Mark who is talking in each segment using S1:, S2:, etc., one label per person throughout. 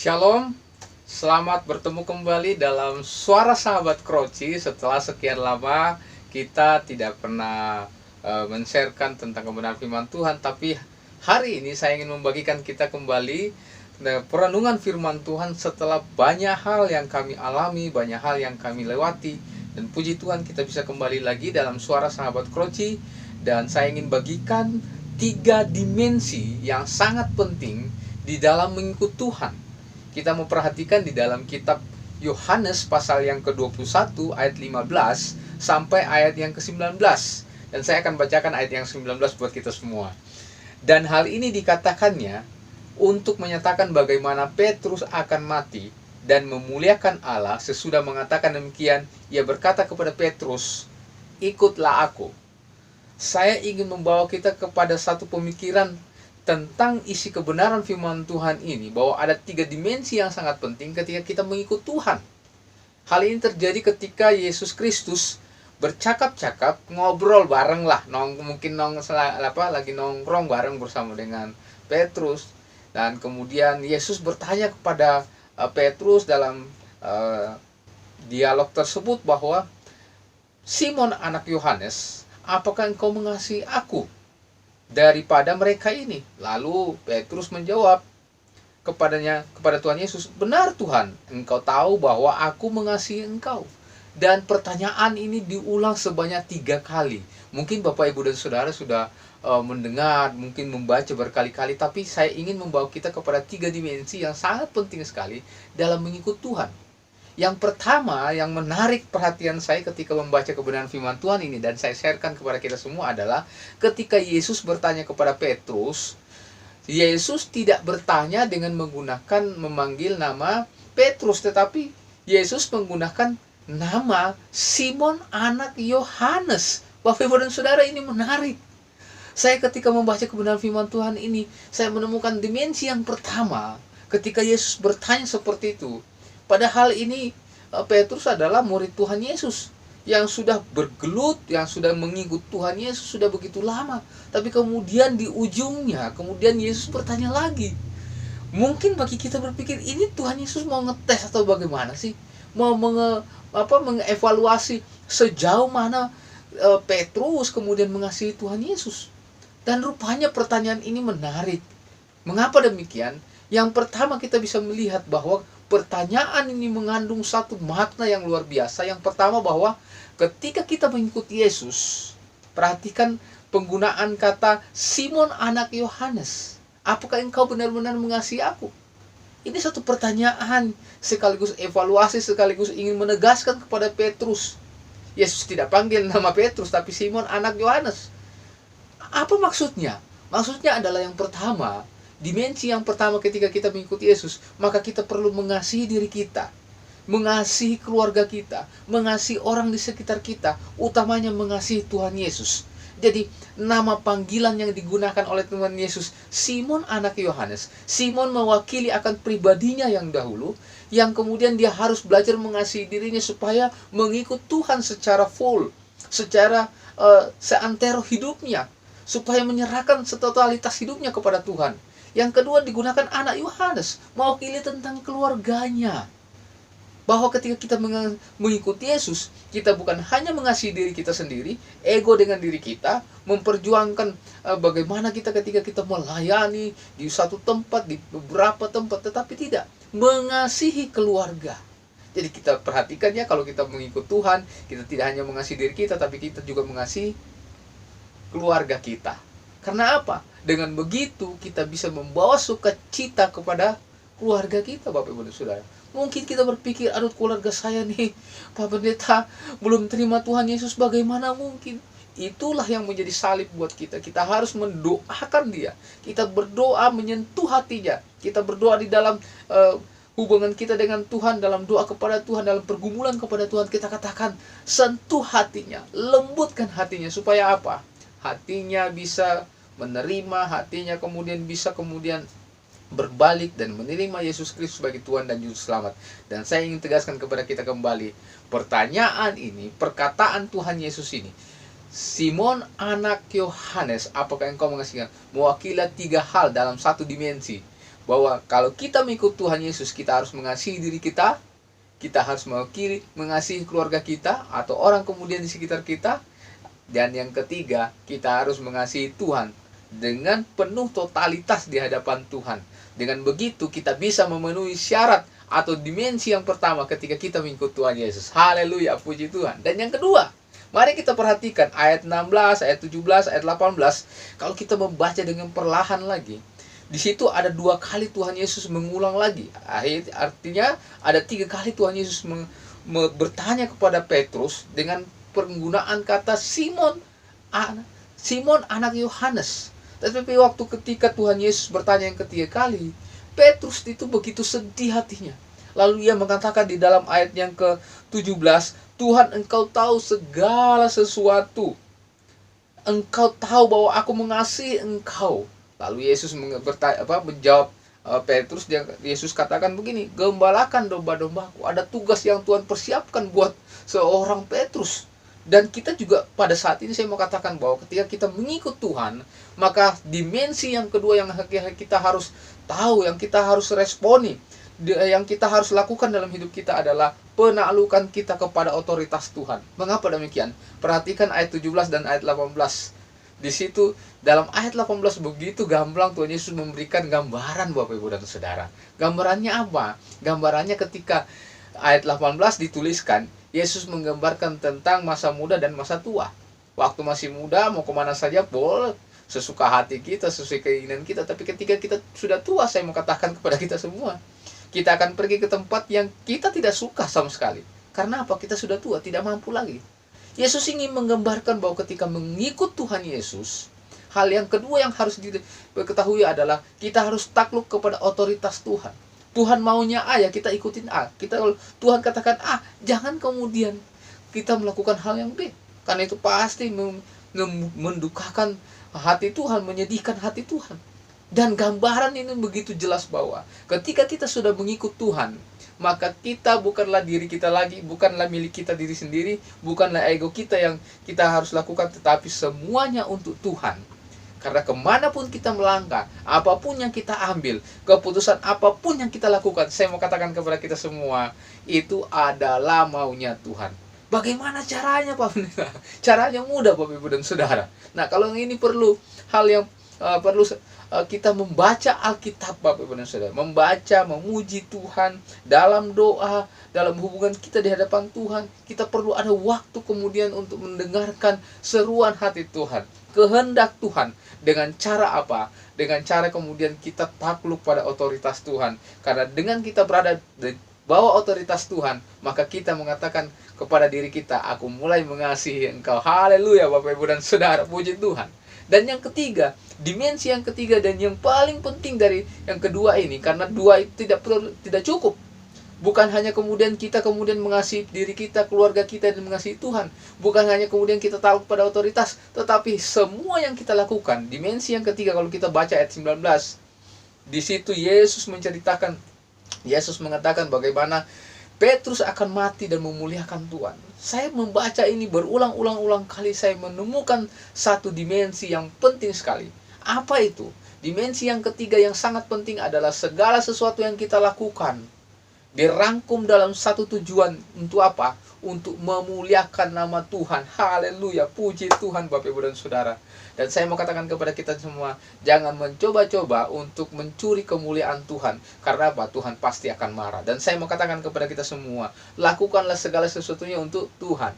S1: Shalom, selamat bertemu kembali dalam Suara Sahabat Kroci. Setelah sekian lama kita tidak pernah men-sharekan tentang kebenaran firman Tuhan, tapi hari ini saya ingin membagikan kita kembali perenungan firman Tuhan setelah banyak hal yang kami alami, banyak hal yang kami lewati. Dan puji Tuhan kita bisa kembali lagi dalam Suara Sahabat Kroci. Dan saya ingin bagikan 3 dimensi yang sangat penting di dalam mengikut Tuhan. Kita memperhatikan di dalam kitab Yohanes pasal yang ke-21 ayat 15 sampai ayat yang ke-19. Dan saya akan bacakan ayat yang 19 buat kita semua. Dan hal ini dikatakannya untuk menyatakan bagaimana Petrus akan mati dan memuliakan Allah. Sesudah mengatakan demikian, ia berkata kepada Petrus, "Ikutlah aku." Saya ingin membawa kita kepada satu pemikiran tentang isi kebenaran firman Tuhan ini, bahwa ada 3 dimensi yang sangat penting ketika kita mengikut Tuhan. Hal ini terjadi ketika Yesus Kristus bercakap-cakap, ngobrol bareng lah, lagi nongkrong bareng bersama dengan Petrus. Dan kemudian Yesus bertanya kepada Petrus dalam dialog tersebut bahwa, "Simon anak Yohanes, apakah engkau mengasihi aku daripada mereka ini?" Lalu Petrus menjawab kepada Tuhan Yesus, "Benar Tuhan, engkau tahu bahwa aku mengasihi engkau." Dan pertanyaan ini diulang sebanyak 3 kali. Mungkin Bapak Ibu dan Saudara sudah mendengar, mungkin membaca berkali-kali, tapi saya ingin membawa kita kepada 3 dimensi yang sangat penting sekali dalam mengikut Tuhan. Yang pertama yang menarik perhatian saya ketika membaca kebenaran firman Tuhan ini, dan saya sharekan kepada kita semua, adalah ketika Yesus bertanya kepada Petrus. Yesus tidak bertanya dengan memanggil nama Petrus, tetapi Yesus menggunakan nama Simon anak Yohanes. Bapak Ibu dan Saudara, ini menarik. Saya ketika membaca kebenaran firman Tuhan ini, saya menemukan dimensi yang pertama ketika Yesus bertanya seperti itu. Padahal ini Petrus adalah murid Tuhan Yesus yang sudah bergelut, yang sudah mengikut Tuhan Yesus sudah begitu lama. Tapi kemudian di ujungnya, kemudian Yesus bertanya lagi. Mungkin bagi kita berpikir, ini Tuhan Yesus mau ngetes atau bagaimana sih? Mau mengevaluasi sejauh mana Petrus kemudian mengasihi Tuhan Yesus. Dan rupanya pertanyaan ini menarik. Mengapa demikian? Yang pertama, kita bisa melihat bahwa pertanyaan ini mengandung satu makna yang luar biasa. Yang pertama, bahwa ketika kita mengikuti Yesus, perhatikan penggunaan kata Simon anak Yohanes, apakah engkau benar-benar mengasihi aku? Ini satu pertanyaan sekaligus evaluasi, sekaligus ingin menegaskan kepada Petrus. Yesus tidak panggil nama Petrus, tapi Simon anak Yohanes. Apa maksudnya? Maksudnya adalah yang pertama, dimensi yang pertama ketika kita mengikuti Yesus, maka kita perlu mengasihi diri kita, mengasihi keluarga kita, mengasihi orang di sekitar kita, utamanya mengasihi Tuhan Yesus. Jadi nama panggilan yang digunakan oleh Tuhan Yesus, Simon anak Yohanes. Simon mewakili akan pribadinya yang dahulu, yang kemudian dia harus belajar mengasihi dirinya supaya mengikut Tuhan secara full, secara seantero hidupnya, supaya menyerahkan setotalitas hidupnya kepada Tuhan. Yang kedua, digunakan anak Yohanes, mewakili tentang keluarganya. Bahwa ketika kita mengikuti Yesus, kita bukan hanya mengasihi diri kita sendiri, ego dengan diri kita, memperjuangkan bagaimana kita ketika kita melayani di satu tempat, di beberapa tempat, tetapi tidak, mengasihi keluarga. Jadi kita perhatikan ya, kalau kita mengikut Tuhan, kita tidak hanya mengasihi diri kita, tapi kita juga mengasihi keluarga kita. Karena apa? Dengan begitu kita bisa membawa sukacita kepada keluarga kita, Bapak Ibu dan Saudara. Mungkin kita berpikir, aduh keluarga saya nih, Pak Pendeta belum terima Tuhan Yesus, bagaimana mungkin? Itulah yang menjadi salib buat kita. Kita harus mendoakan dia. Kita berdoa menyentuh hatinya. Kita berdoa di dalam hubungan kita dengan Tuhan, dalam doa kepada Tuhan, dalam pergumulan kepada Tuhan, kita katakan, sentuh hatinya, lembutkan hatinya, supaya apa? Hatinya bisa menerima, hatinya kemudian bisa berbalik dan menerima Yesus Kristus sebagai Tuhan dan Juru Selamat. Dan saya ingin tegaskan kepada kita kembali, pertanyaan ini, perkataan Tuhan Yesus ini, Simon anak Yohanes, apakah engkau mengasihi? Mewakili 3 hal dalam satu dimensi. bahwa kalau kita mengikut Tuhan Yesus, kita harus mengasihi diri kita, kita harus mengasihi keluarga kita atau orang kemudian di sekitar kita, dan yang ketiga, kita harus mengasihi Tuhan dengan penuh totalitas di hadapan Tuhan. Dengan begitu kita bisa memenuhi syarat atau dimensi yang pertama ketika kita mengikut Tuhan Yesus. Haleluya, puji Tuhan. Dan yang kedua, mari kita perhatikan ayat 16, ayat 17, ayat 18. Kalau kita membaca dengan perlahan lagi, di situ ada 2 kali Tuhan Yesus mengulang lagi. Artinya ada 3 kali Tuhan Yesus bertanya kepada Petrus dengan penggunaan kata Simon anak Yohanes. Tetapi waktu ketika Tuhan Yesus bertanya yang ketiga kali, Petrus itu begitu sedih hatinya. Lalu ia mengatakan di dalam ayat yang ke-17, Tuhan, engkau tahu segala sesuatu. Engkau tahu bahwa aku mengasihi engkau. Lalu Yesus menjawab Petrus, Yesus katakan begini, gembalakan domba-dombaku. Ada tugas yang Tuhan persiapkan buat seorang Petrus. Dan kita juga pada saat ini saya mau katakan bahwa ketika kita mengikut Tuhan, maka dimensi yang kedua yang kita harus tahu, yang kita harus responi, yang kita harus lakukan dalam hidup kita adalah penaklukan kita kepada otoritas Tuhan. Mengapa demikian? Perhatikan ayat 17 dan ayat 18. Di situ dalam ayat 18 begitu gamblang Tuhan Yesus memberikan gambaran, Bapak Ibu dan Saudara. Gambarannya apa? Gambarannya ketika ayat 18 dituliskan, Yesus menggambarkan tentang masa muda dan masa tua. Waktu masih muda mau kemana saja boleh, sesuka hati kita, sesuai keinginan kita. Tapi ketika kita sudah tua, saya mau katakan kepada kita semua, kita akan pergi ke tempat yang kita tidak suka sama sekali. Karena apa? Kita sudah tua, tidak mampu lagi. Yesus ingin menggambarkan bahwa ketika mengikut Tuhan Yesus, hal yang kedua yang harus diketahui adalah kita harus takluk kepada otoritas Tuhan. Tuhan maunya A, ya kita ikutin A. Tuhan katakan A, jangan kemudian kita melakukan hal yang B. Karena itu pasti mendukakan hati Tuhan, menyedihkan hati Tuhan. Dan gambaran ini begitu jelas bahwa ketika kita sudah mengikut Tuhan, maka kita bukanlah diri kita lagi, bukanlah milik kita diri sendiri, bukanlah ego kita yang kita harus lakukan, tetapi semuanya untuk Tuhan. Karena kemanapun kita melangkah, apapun yang kita ambil, keputusan apapun yang kita lakukan, saya mau katakan kepada kita semua, itu adalah maunya Tuhan. Bagaimana caranya, Pak Pendeta? Caranya mudah, Bapak Ibu dan Saudara. Nah, kalau ini perlu hal yang perlu kita membaca Alkitab, Bapak Ibu dan Saudara. Membaca, memuji Tuhan dalam doa, dalam hubungan kita di hadapan Tuhan. Kita perlu ada waktu kemudian untuk mendengarkan seruan hati Tuhan, kehendak Tuhan. Dengan cara apa? Dengan cara kemudian kita takluk pada otoritas Tuhan. Karena dengan kita berada di bawah otoritas Tuhan, maka kita mengatakan kepada diri kita, aku mulai mengasihi engkau. Haleluya, Bapak Ibu dan Saudara, puji Tuhan. Dan yang ketiga, dimensi yang ketiga dan yang paling penting dari yang kedua ini, karena dua itu tidak cukup. Bukan hanya kemudian kita mengasihi diri kita, keluarga kita, dan mengasihi Tuhan. Bukan hanya kemudian kita tahu pada otoritas, tetapi semua yang kita lakukan. Dimensi yang ketiga kalau kita baca ayat 19, di situ Yesus mengatakan bagaimana Petrus akan mati dan memuliakan Tuhan. Saya membaca ini berulang-ulang kali, saya menemukan satu dimensi yang penting sekali. Apa itu? Dimensi yang ketiga yang sangat penting adalah segala sesuatu yang kita lakukan dirangkum dalam satu tujuan. Untuk apa? Untuk memuliakan nama Tuhan. Haleluya, puji Tuhan, Bapak Ibu dan Saudara. Dan saya mau katakan kepada kita semua, jangan mencoba-coba untuk mencuri kemuliaan Tuhan. Karena apa? Tuhan pasti akan marah. Dan saya mau katakan kepada kita semua, lakukanlah segala sesuatunya untuk Tuhan.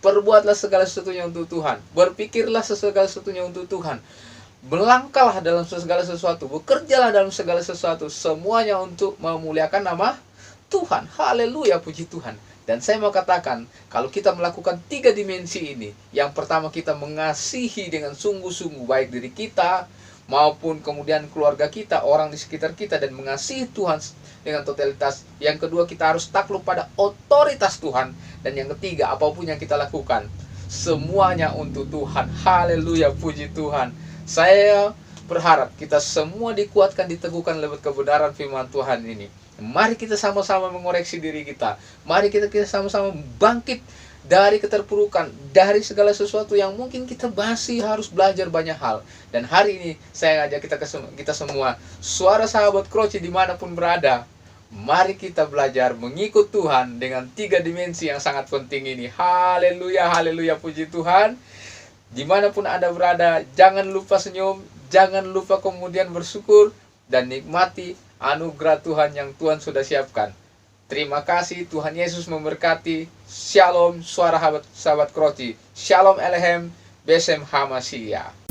S1: Perbuatlah segala sesuatunya untuk Tuhan. Berpikirlah segala sesuatunya untuk Tuhan. Melangkahlah dalam segala sesuatu. Bekerjalah dalam segala sesuatu. Semuanya untuk memuliakan nama Tuhan. Haleluya, puji Tuhan. Dan saya mau katakan, kalau kita melakukan tiga dimensi ini, yang pertama kita mengasihi dengan sungguh-sungguh baik diri kita maupun kemudian keluarga kita, orang di sekitar kita, dan mengasihi Tuhan dengan totalitas. Yang kedua, kita harus takluk pada otoritas Tuhan. Dan yang ketiga, apapun yang kita lakukan, semuanya untuk Tuhan. Haleluya, puji Tuhan. Saya berharap kita semua dikuatkan, diteguhkan lewat kebenaran firman Tuhan ini. Mari kita sama-sama mengoreksi diri kita. Mari kita sama-sama bangkit dari keterpurukan, dari segala sesuatu yang mungkin kita masih harus belajar banyak hal. Dan hari ini saya ngajak kita semua, suara sahabat Kroci dimanapun berada, mari kita belajar mengikut Tuhan dengan 3 dimensi yang sangat penting ini. Haleluya, haleluya, puji Tuhan. Dimanapun Anda berada, jangan lupa senyum, jangan lupa kemudian bersyukur, dan nikmati anugerah Tuhan yang Tuhan sudah siapkan. Terima kasih, Tuhan Yesus memberkati. Shalom, suara sahabat Kroci. Shalom Elohim, Besem Hamashiach.